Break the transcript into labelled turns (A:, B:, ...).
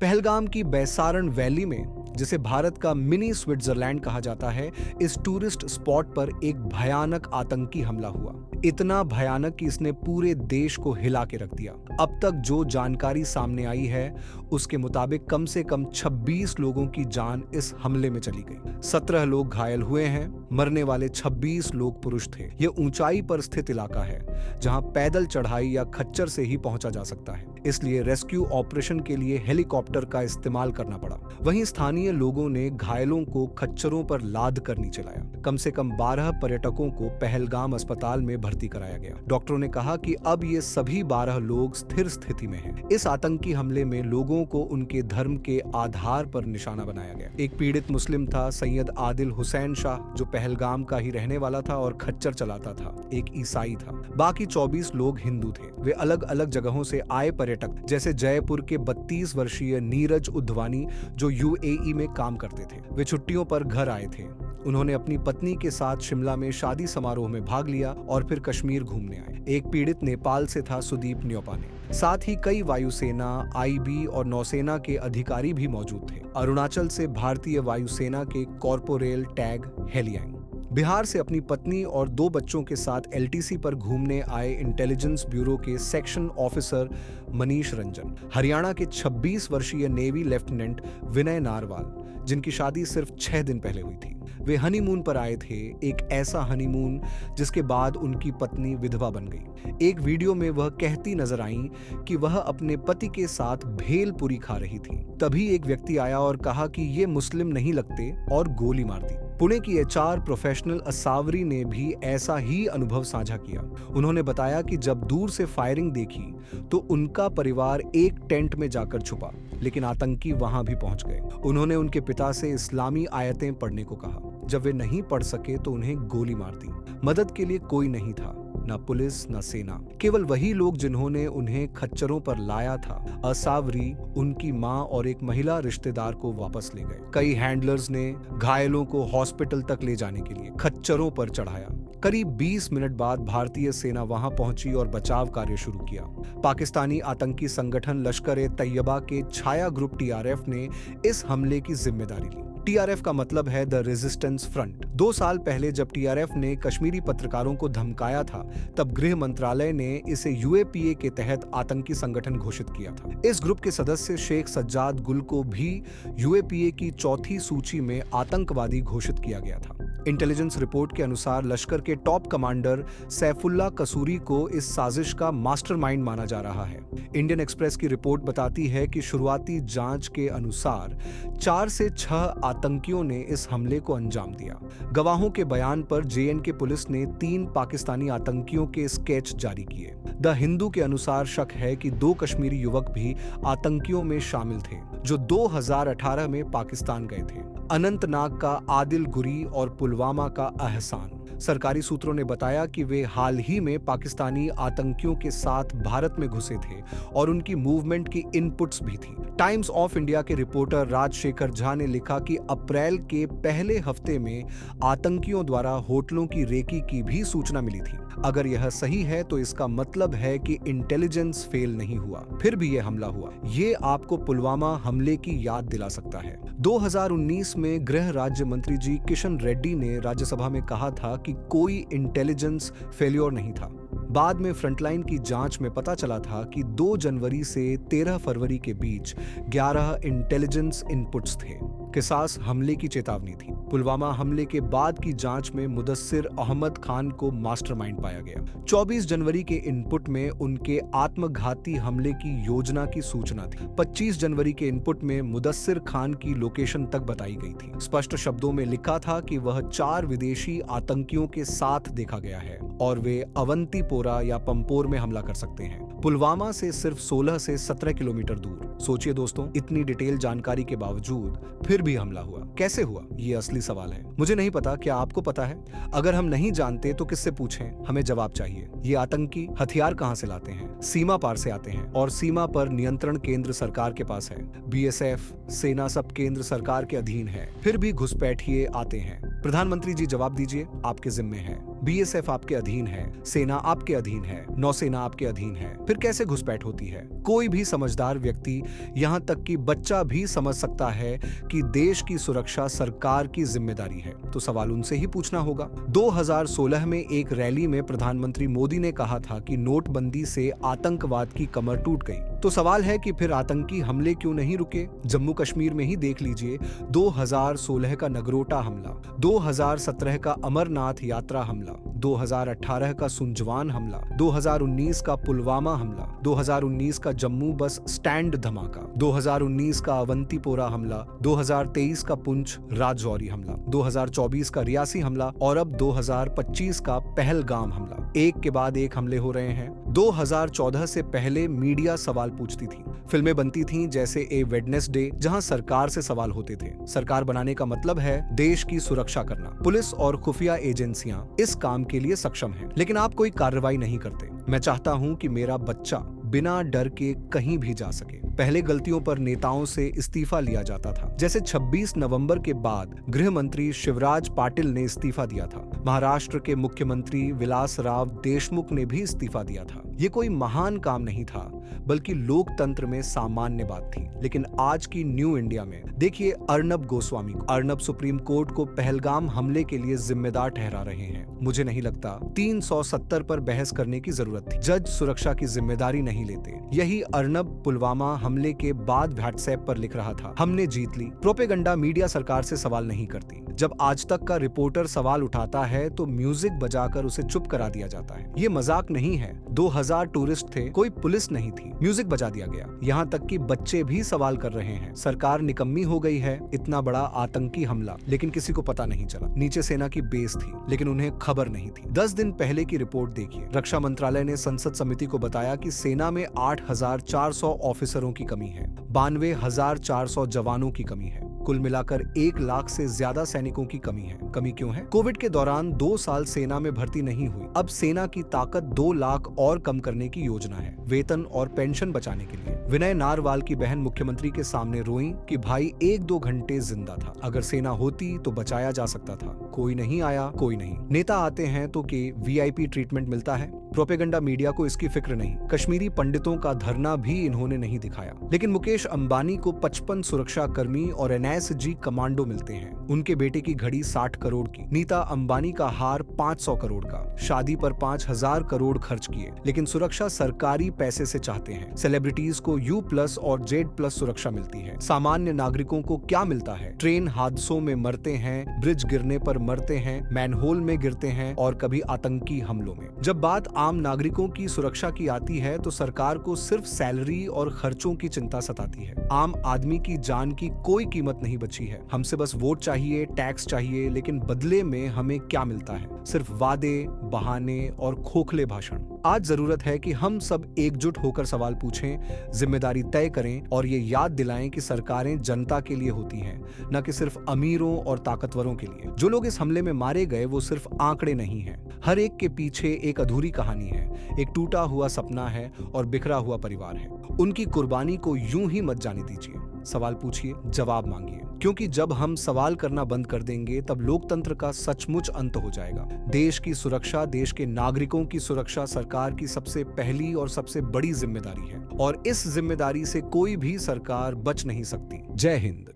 A: पहलगाम की बैसारण वैली में, जिसे भारत का मिनी स्विट्जरलैंड कहा जाता है, इस टूरिस्ट स्पॉट पर एक भयानक आतंकी हमला हुआ। इतना भयानक कि इसने पूरे देश को हिला के रख दिया। अब तक जो जानकारी सामने आई है उसके मुताबिक कम से कम 26 लोगों की जान इस हमले में चली गई। 17 लोग घायल हुए हैं। मरने वाले 26 लोग पुरुष थे। यह ऊंचाई पर स्थित इलाका है जहां पैदल चढ़ाई या खच्चर से ही पहुंचा जा सकता है, इसलिए रेस्क्यू ऑपरेशन के लिए हेलीकॉप्टर का इस्तेमाल करना पड़ा। वहीं स्थानीय लोगों ने घायलों को खच्चरों पर लाद कर नीचे लाया। कम से कम 12 पर्यटकों को पहलगाम अस्पताल में भर्ती कराया गया। डॉक्टरों ने कहा कि अब ये सभी 12 लोग स्थिर स्थिति में हैं। इस आतंकी हमले में लोगों को उनके धर्म के आधार पर निशाना बनाया गया। एक पीड़ित मुस्लिम था, सैयद आदिल हुसैन शाह, जो पहलगाम का ही रहने वाला था और खच्चर चलाता था। एक ईसाई था। बाकी 24 लोग हिंदू थे। वे अलग अलग जगहों से आए पर्यटक, जैसे जयपुर के 32 वर्षीय नीरज उद्धवानी, जो यूएई में काम करते थे। वे छुट्टियों पर घर आए थे। उन्होंने अपनी पत्नी के साथ शिमला में शादी समारोह में भाग लिया और फिर कश्मीर घूमने आए। एक पीड़ित नेपाल से था, सुदीप न्योपाने। साथ ही कई वायुसेना, आईबी और नौसेना के अधिकारी भी मौजूद थे। अरुणाचल से भारतीय वायुसेना के कॉर्पोरेल टैग हेलियांग। बिहार से अपनी पत्नी और 2 बच्चों के साथ एलटीसी पर घूमने आए इंटेलिजेंस ब्यूरो के सेक्शन ऑफिसर मनीष रंजन। हरियाणा के 26 वर्षीय नेवी लेफ्टिनेंट विनय नारवाल, जिनकी शादी सिर्फ 6 दिन पहले हुई थी। वे हनीमून पर आए थे, एक ऐसा हनीमून जिसके बाद उनकी पत्नी विधवा बन गई। एक वीडियो में वह कहती नजर आईं कि वह अपने पति के साथ भेलपुरी खा रही थी। तभी एक व्यक्ति आया और कहा कि ये मुस्लिम नहीं लगते और गोली मार दी। पुणे की एचआर प्रोफेशनल असावरी ने भी ऐसा ही अनुभव साझा किया। उन्होंने बताया कि जब दूर से फायरिंग देखी तो उनका परिवार एक टेंट में जाकर छुपा, लेकिन आतंकी वहां भी पहुंच गए। उन्होंने उनके पिता से इस्लामी आयतें पढ़ने को कहा। जब वे नहीं पढ़ सके तो उन्हें गोली मार दी। मदद के लिए कोई नहीं था, न पुलिस न सेना, केवल वही लोग जिन्होंने उन्हें खच्चरों पर लाया था। असावरी उनकी मां और एक महिला रिश्तेदार को वापस ले गए। कई हैंडलर्स ने घायलों को हॉस्पिटल तक ले जाने के लिए खच्चरों पर चढ़ाया। करीब 20 मिनट बाद भारतीय सेना वहां पहुंची और बचाव कार्य शुरू किया। पाकिस्तानी आतंकी संगठन लश्कर-ए-तैयबा के छाया ग्रुप टीआरएफ ने इस हमले की जिम्मेदारी ली। टीआरएफ का मतलब है द रेजिस्टेंस फ्रंट। 2 साल पहले जब टीआरएफ ने कश्मीरी पत्रकारों को धमकाया था, तब गृह मंत्रालय ने इसे यूएपीए के तहत आतंकी संगठन घोषित किया था। इस ग्रुप के सदस्य शेख सज्जाद गुल को भी यूएपीए की 4थी सूची में आतंकवादी घोषित किया गया था। इंटेलिजेंस रिपोर्ट के अनुसार लश्कर के टॉप कमांडर सैफुल्ला कसूरी को इस साजिश का मास्टरमाइंड माना जा रहा है। इंडियन एक्सप्रेस की रिपोर्ट बताती है कि शुरुआती जांच के अनुसार 4 से 6 आतंकियों ने इस हमले को अंजाम दिया। गवाहों के बयान पर जेएनके पुलिस ने 3 पाकिस्तानी आतंकियों के स्केच जारी किए। द हिंदू के अनुसार शक है कि 2 कश्मीरी युवक भी आतंकियों में शामिल थे, जो 2018 में पाकिस्तान गए थे। अनंतनाग का आदिल गुरी और पुलवामा का अहसान। सरकारी सूत्रों ने बताया कि वे हाल ही में पाकिस्तानी आतंकियों के साथ भारत में घुसे थे और उनकी मूवमेंट की इनपुट्स भी थी। टाइम्स ऑफ इंडिया के रिपोर्टर राजशेखर झा ने लिखा कि अप्रैल के पहले हफ्ते में आतंकियों द्वारा होटलों की रेकी की भी सूचना मिली थी। अगर यह सही है तो इसका मतलब है कि इंटेलिजेंस फेल नहीं हुआ, फिर भी यह हमला हुआ। ये आपको पुलवामा हमले की याद दिला सकता है। 2019 में गृह राज्य मंत्री जी किशन रेड्डी ने राज्यसभा में कहा था कि कोई इंटेलिजेंस फेल्योर नहीं था। बाद में फ्रंटलाइन की जांच में पता चला था कि 2 जनवरी से 13 फरवरी के बीच 11 इंटेलिजेंस इनपुट्स थे। किसास हमले की चेतावनी थी। पुलवामा हमले के बाद की जांच में मुदस्सिर अहमद खान को मास्टरमाइंड पाया गया। 24 जनवरी के इनपुट में उनके आत्मघाती हमले की योजना की सूचना थी। 25 जनवरी के इनपुट में मुदस्सिर खान की लोकेशन तक बताई गई थी। स्पष्ट शब्दों में लिखा था कि वह 4 विदेशी आतंकियों के साथ देखा गया है और वे अवंतीपोरा या पंपोर में हमला कर सकते हैं। पुलवामा से सिर्फ 16 से 17 किलोमीटर दूर। सोचिए दोस्तों, इतनी डिटेल जानकारी के बावजूद फिर भी हमला हुआ। कैसे हुआ, ये असली सवाल है। मुझे नहीं पता, क्या आपको पता है? अगर हम नहीं जानते तो किससे पूछें? हमें जवाब चाहिए। ये आतंकी हथियार कहां से लाते हैं? सीमा पार से आते हैं और सीमा पर नियंत्रण केंद्र सरकार के पास है। बीएसएफ, सेना सब केंद्र सरकार के अधीन है, फिर भी घुसपैठिए आते हैं। प्रधानमंत्री जी जवाब दीजिए, आपके जिम्मे है। बीएसएफ आपके अधीन है, सेना आपके अधीन है, नौसेना आपके अधीन है, फिर कैसे घुसपैठ होती है? कोई भी समझदार व्यक्ति, यहाँ तक कि बच्चा भी समझ सकता है कि देश की सुरक्षा सरकार की जिम्मेदारी है। तो सवाल उनसे ही पूछना होगा। 2016 में एक रैली में प्रधानमंत्री मोदी ने कहा था कि नोटबंदी से आतंकवाद की कमर टूट गई। तो सवाल है कि फिर आतंकी हमले क्यों नहीं रुके? जम्मू कश्मीर में ही देख लीजिए, 2016 का नगरोटा हमला, 2017 का अमरनाथ यात्रा हमला, 2018 का सुंजवान हमला, 2019 का पुलवामा हमला, 2019 का जम्मू बस स्टैंड धमाका, 2019 का अवंतीपोरा हमला, 2023 का पुंछ राजौरी हमला, 2024 का रियासी हमला और अब 2025 का पहलगाम हमला। एक के बाद एक हमले हो रहे हैं। 2014 से पहले मीडिया सवाल पूछती थी, फिल्में बनती थीं जैसे ए वेडनेसडे, जहां सरकार से सवाल होते थे। सरकार बनाने का मतलब है देश की सुरक्षा करना। पुलिस और खुफिया एजेंसियां इस काम के लिए सक्षम हैं, लेकिन आप कोई कार्रवाई नहीं करते। मैं चाहता हूं कि मेरा बच्चा बिना डर के कहीं भी जा सके। पहले गलतियों पर नेताओं से इस्तीफा लिया जाता था, जैसे 26 नवंबर के बाद गृह मंत्री शिवराज पाटिल ने इस्तीफा दिया था। महाराष्ट्र के मुख्यमंत्री विलासराव देशमुख ने भी इस्तीफा दिया था। ये कोई महान काम नहीं था, बल्कि लोकतंत्र में सामान्य बात थी। लेकिन आज की न्यू इंडिया में देखिए अर्नब गोस्वामी को। अर्नब सुप्रीम कोर्ट को पहलगाम हमले के लिए जिम्मेदार ठहरा रहे हैं। मुझे नहीं लगता 370 पर बहस करने की जरूरत थी। जज सुरक्षा की जिम्मेदारी नहीं लेते। यही अर्नब पुलवामा हमले के बाद व्हाट्सएप पर लिख रहा था, हमने जीत ली। प्रोपेगंडा मीडिया सरकार से सवाल नहीं करती। जब आज तक का रिपोर्टर सवाल उठाता है तो म्यूजिक बजाकर उसे चुप करा दिया जाता है। ये मजाक नहीं है। 2000 टूरिस्ट थे, कोई पुलिस नहीं थी, म्यूजिक बजा दिया गया। यहाँ तक कि बच्चे भी सवाल कर रहे हैं। सरकार निकम्मी हो गई है। इतना बड़ा आतंकी हमला, लेकिन किसी को पता नहीं चला। नीचे सेना की बेस थी, लेकिन उन्हें खबर नहीं थी। 10 दिन पहले की रिपोर्ट देखिए। रक्षा मंत्रालय ने संसद समिति को बताया कि सेना में 8400 ऑफिसरों की कमी है, 92,400 जवानों की कमी है। कुल मिलाकर 1 लाख से ज्यादा सैनिकों की कमी है। कमी क्यों है? कोविड के दौरान 2 साल सेना में भर्ती नहीं हुई। अब सेना की ताकत 2 लाख और कम करने की योजना है, वेतन और पेंशन बचाने के लिए। विनय नारवाल की बहन मुख्यमंत्री के सामने रोई कि भाई 1-2 घंटे जिंदा था, अगर सेना होती तो बचाया जा सकता था। कोई नहीं आया, कोई नहीं। नेता आते हैं तो VIP ट्रीटमेंट मिलता है। प्रोपेगंडा मीडिया को इसकी फिक्र नहीं। कश्मीरी पंडितों का धरना भी इन्होंने नहीं दिखाया। लेकिन मुकेश अंबानी को 55 सुरक्षा कर्मी और NSG कमांडो मिलते हैं। उनके बेटे की घड़ी 60 करोड़ की। नीता अंबानी का हार 500 करोड़ का। शादी पर 5000 करोड़ खर्च किए, लेकिन सुरक्षा सरकारी पैसे से चाहते हैं। सेलिब्रिटीज को U+ और Z+ सुरक्षा मिलती है। सामान्य नागरिकों को क्या मिलता है? ट्रेन हादसों में मरते हैं, ब्रिज गिरने पर मरते हैं, मैनहोल में गिरते हैं और कभी आतंकी हमलों में। जब बात आम नागरिकों की सुरक्षा की आती है तो सरकार को सिर्फ सैलरी और खर्चों की चिंता सताती है। आम आदमी की जान की कोई कीमत नहीं बची है। हमसे बस वोट चाहिए, टैक्स चाहिए, लेकिन बदले में हमें क्या मिलता है? सिर्फ वादे, बहाने और खोखले भाषण। आज जरूरत है कि हम सब एकजुट होकर सवाल पूछें, जिम्मेदारी तय करें और ये याद दिलाएं कि सरकारें जनता के लिए होती हैं, न कि सिर्फ अमीरों और ताकतवरों के लिए। जो लोग इस हमले में मारे गए वो सिर्फ आंकड़े नहीं हैं। हर एक के पीछे एक अधूरी कहानी है, एक टूटा हुआ सपना है और बिखरा हुआ परिवार है। उनकी कुर्बानी को यूं ही मत जाने दीजिए। सवाल पूछिए, जवाब मांगिए, क्योंकि जब हम सवाल करना बंद कर देंगे तब लोकतंत्र का सचमुच अंत हो जाएगा। देश की सुरक्षा, देश के नागरिकों की सुरक्षा सरकार की सबसे पहली और सबसे बड़ी जिम्मेदारी है और इस जिम्मेदारी से कोई भी सरकार बच नहीं सकती। जय हिंद।